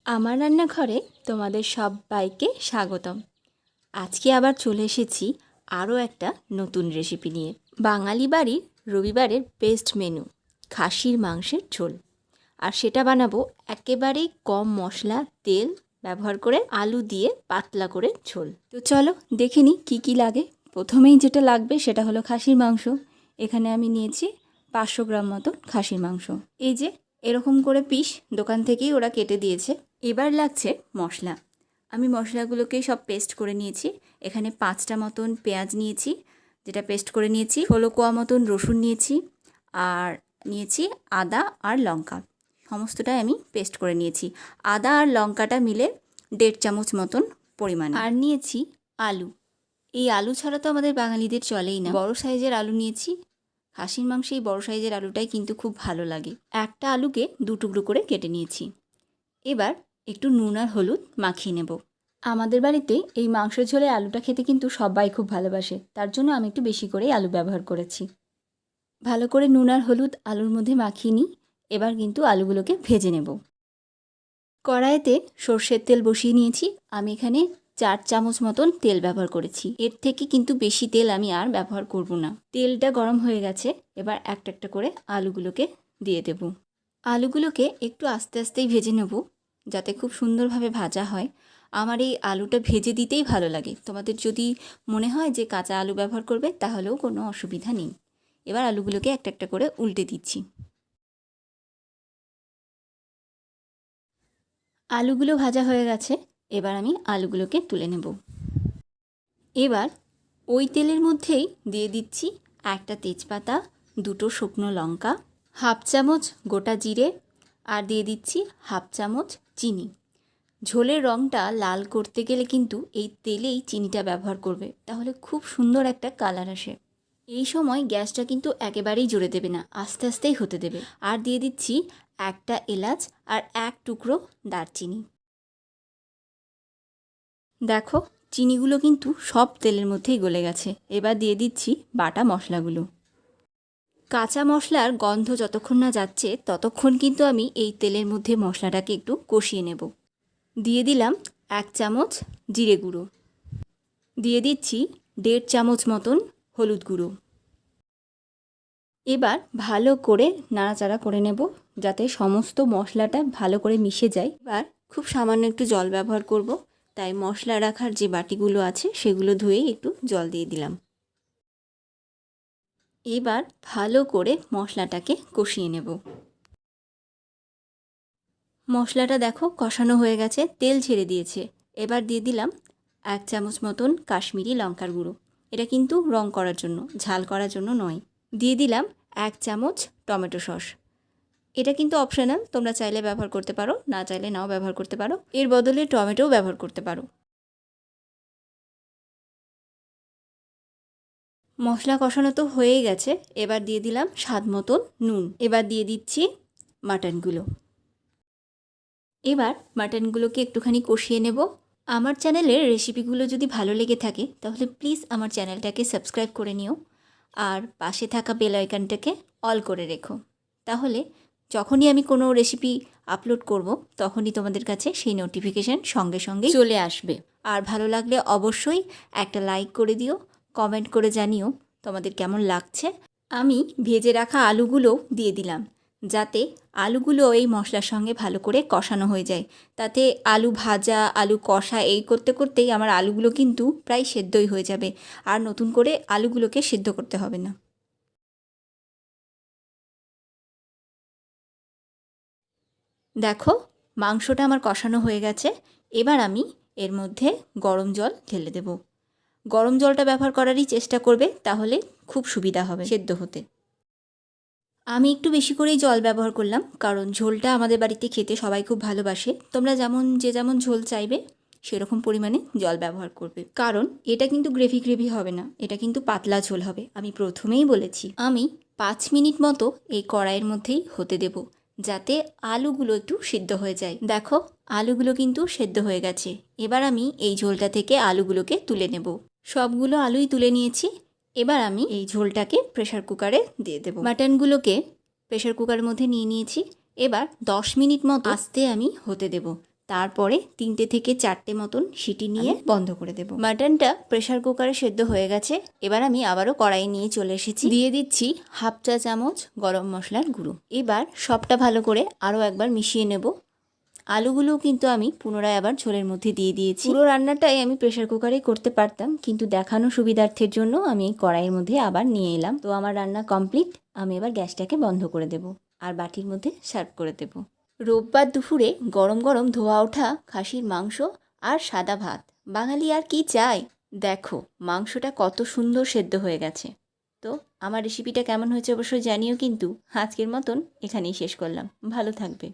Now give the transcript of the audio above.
আমার রান্নাঘরে তোমাদের সবাইকে স্বাগতম। আজকে আবার চলে এসেছি আরও একটা নতুন রেসিপি নিয়ে। বাঙালি বাড়ির রবিবারের বেস্ট মেনু, খাসির মাংসের ঝোল। আর সেটা বানাবো একেবারেই কম মশলা তেল ব্যবহার করে, আলু দিয়ে পাতলা করে ঝোল। তো চলো দেখে নিই কী কী লাগে। প্রথমেই যেটা লাগবে সেটা হলো খাসির মাংস। এখানে আমি নিয়েছি 500 গ্রাম মতো খাসির মাংস। এই যে এরকম করে পিস দোকান থেকেই ওরা কেটে দিয়েছে। এবার লাগছে মশলা। আমি মশলাগুলোকে সব পেস্ট করে নিয়েছি। এখানে 5টা মতন পেঁয়াজ নিয়েছি, যেটা পেস্ট করে নিয়েছি। 16 কোয়া মতন রসুন নিয়েছি, আর নিয়েছি আদা আর লঙ্কা। সমস্তটাই আমি পেস্ট করে নিয়েছি। আদা আর লঙ্কাটা মিলে 1.5 চামচ মতন পরিমাণে। আর নিয়েছি আলু। এই আলু ছাড়া তো আমাদের বাঙালিদের চলেই না। বড় সাইজের আলু নিয়েছি। খাসির মাংসে এই বড় সাইজের আলুটাই কিন্তু খুব ভালো লাগে। একটা আলুকে 2 টুকরো করে কেটে নিয়েছি। এবার একটু নুন আর হলুদ মাখিয়ে নেব। আমাদের বাড়িতে এই মাংসের ঝোলে আলুটা খেতে কিন্তু সবাই খুব ভালোবাসে, তার জন্য আমি একটু বেশি করেই আলু ব্যবহার করেছি। ভালো করে নুন আর হলুদ আলুর মধ্যে মাখিয়ে নিই। এবার কিন্তু আলুগুলোকে ভেজে নেব। কড়াইতে সর্ষের তেল বসিয়ে নিয়েছি। আমি এখানে 4 চামচ মতন তেল ব্যবহার করেছি। এর থেকে কিন্তু বেশি তেল আমি আর ব্যবহার করব না। তেলটা গরম হয়ে গেছে। এবার একটা একটা করে আলুগুলোকে দিয়ে দেব। আলুগুলোকে একটু আস্তে আস্তেই ভেজে নেব, যাতে খুব সুন্দরভাবে ভাজা হয়। আমার এই আলুটা ভেজে দিতেই ভালো লাগে। তোমাদের যদি মনে হয় যে কাঁচা আলু ব্যবহার করবে, তাহলেও কোনো অসুবিধা নেই। এবার আলুগুলোকে একটা একটা করে উল্টে দিচ্ছি। আলুগুলো ভাজা হয়ে গেছে। এবার আমি আলুগুলোকে তুলে নেব। এবার ওই তেলের মধ্যেই দিয়ে দিচ্ছি একটা তেজপাতা, 2টো শুকনো লঙ্কা, 1/2 চামচ গোটা জিরে, আর দিয়ে দিচ্ছি 1/2 চামচ চিনি। ঝোলের রঙটা লাল করতে গেলে কিন্তু এই তেলেই চিনিটা ব্যবহার করবে, তাহলে খুব সুন্দর একটা কালার আসে। এই সময় গ্যাসটা কিন্তু একেবারেই জোরে দেবে না, আস্তে আস্তেই হতে দেবে। আর দিয়ে দিচ্ছি একটা এলাচ আর 1 টুকরো দারচিনি। দেখো চিনিগুলো কিন্তু সব তেলের মধ্যেই গলে গেছে। এবার দিয়ে দিচ্ছি বাটা মশলাগুলো। কাঁচা মশলার গন্ধ যতক্ষণ না যাচ্ছে ততক্ষণ কিন্তু আমি এই তেলের মধ্যে মশলাটাকে একটু কষিয়ে নেব। দিয়ে দিলাম 1 চামচ জিরে গুঁড়ো, দিয়ে দিচ্ছি 1.5 চামচ মতন হলুদ গুঁড়ো। এবার ভালো করে নাড়াচাড়া করে নেব, যাতে সমস্ত মশলাটা ভালো করে মিশে যায়। এবার খুব সামান্য একটু জল ব্যবহার করব, তাই মশলা রাখার যে বাটিগুলো আছে সেগুলো ধুয়েই একটু জল দিয়ে দিলাম। এবার ভালো করে মশলাটাকে কষিয়ে নেব। মশলাটা দেখো কষানো হয়ে গেছে, তেল ছেড়ে দিয়েছে। এবার দিয়ে দিলাম 1 চামচ মতন কাশ্মীরি লঙ্কার গুঁড়ো। এটা কিন্তু রং করার জন্য, ঝাল করার জন্য নয়। দিয়ে দিলাম 1 চামচ টমেটো সস। এটা কিন্তু অপশনাল, তোমরা চাইলে ব্যবহার করতে পারো, না চাইলে নাও ব্যবহার করতে পারো। এর বদলে টমেটোও ব্যবহার করতে পারো। মশলা কষানো তো হয়েই গেছে। এবার দিয়ে দিলাম স্বাদ মতন নুন। এবার দিয়ে দিচ্ছি মাটনগুলো। এবার মাটনগুলোকে একটুখানি কষিয়ে নেব। আমার চ্যানেলের রেসিপিগুলো যদি ভালো লেগে থাকে তাহলে প্লিজ আমার চ্যানেলটাকে সাবস্ক্রাইব করে নিও, আর পাশে থাকা বেল আইকনটাকে অল করে রেখো। তাহলে যখনই আমি কোনো রেসিপি আপলোড করব তখনই তোমাদের কাছে সেই নোটিফিকেশান সঙ্গে সঙ্গে চলে আসবে। আর ভালো লাগলে অবশ্যই একটা লাইক করে দিও, কমেন্ট করে জানিও তোমাদের কেমন লাগছে। আমি ভেজে রাখা আলুগুলোও দিয়ে দিলাম, যাতে আলুগুলো এই মশলার সঙ্গে ভালো করে কষানো হয়ে যায়। তাতে আলু ভাজা, আলু কষা এই করতে করতেই আমার আলুগুলো কিন্তু প্রায় সেদ্ধই হয়ে যাবে, আর নতুন করে আলুগুলোকে সেদ্ধ করতে হবে না। দেখো মাংসটা আমার কষানো হয়ে গেছে। এবার আমি এর মধ্যে গরম জল ঢেলে দেব। গরম জলটা ব্যবহার করারই চেষ্টা করবে, তাহলে খুব সুবিধা হবে সেদ্ধ হতে। আমি একটু বেশি করেই জল ব্যবহার করলাম, কারণ ঝোলটা আমাদের বাড়িতে খেতে সবাই খুব ভালোবাসে। তোমরা যে যেমন ঝোল চাইবে সেরকম পরিমাণে জল ব্যবহার করবে, কারণ এটা কিন্তু গ্রেভি গ্রেভি হবে না, এটা কিন্তু পাতলা ঝোল হবে। আমি প্রথমেই বলেছি। আমি 5 মিনিট মতো এই কড়াইয়ের মধ্যেই হতে দেব, যাতে আলুগুলো একটু সিদ্ধ হয়ে যায়। দেখো আলুগুলো কিন্তু সেদ্ধ হয়ে গেছে। এবার আমি এই ঝোলটা থেকে আলুগুলোকে তুলে নেব। সবগুলো আলুই তুলে নিয়েছি। এবার আমি এই ঝোলটাকে প্রেশার কুকারে দিয়ে দেবো। মাটনগুলোকে প্রেশার কুকারের মধ্যে নিয়ে নিয়েছি। এবার 10 মিনিট মতো আস্তে আমি হতে দেব, তারপরে 3টে থেকে 4টে মতন সিটি নিয়ে বন্ধ করে দেব। মাটনটা প্রেসার কুকারে সেদ্ধ হয়ে গেছে। এবার আমি আবারও কড়াই নিয়ে চলে এসেছি। দিয়ে দিচ্ছি হাফ চা চামচ গরম মশলার গুঁড়ো। এবার সবটা ভালো করে আরও একবার মিশিয়ে নেব। আলুগুলোও কিন্তু আমি পুনরায় আবার ঝোলের মধ্যে দিয়ে দিয়েছি। পুরো রান্নাটাই আমি প্রেসার কুকারেই করতে পারতাম, কিন্তু দেখানো সুবিধার্থের জন্য আমি এই কড়াইয়ের মধ্যে আবার নিয়ে এলাম। তো আমার রান্না কমপ্লিট। আমি এবার গ্যাসটাকে বন্ধ করে দেব আর বাটির মধ্যে সার্ভ করে দেব। রোববার দুপুরে গরম গরম ধোয়া ওঠা খাসির মাংস আর সাদা ভাত, বাঙালি আর কি চাই। দেখো মাংসটা কত সুন্দর সেদ্ধ হয়ে গেছে। তো আমার রেসিপিটা কেমন হয়েছে অবশ্যই জানিও, কিন্তু আজকের মতন এখানেই শেষ করলাম। ভালো থাকবে।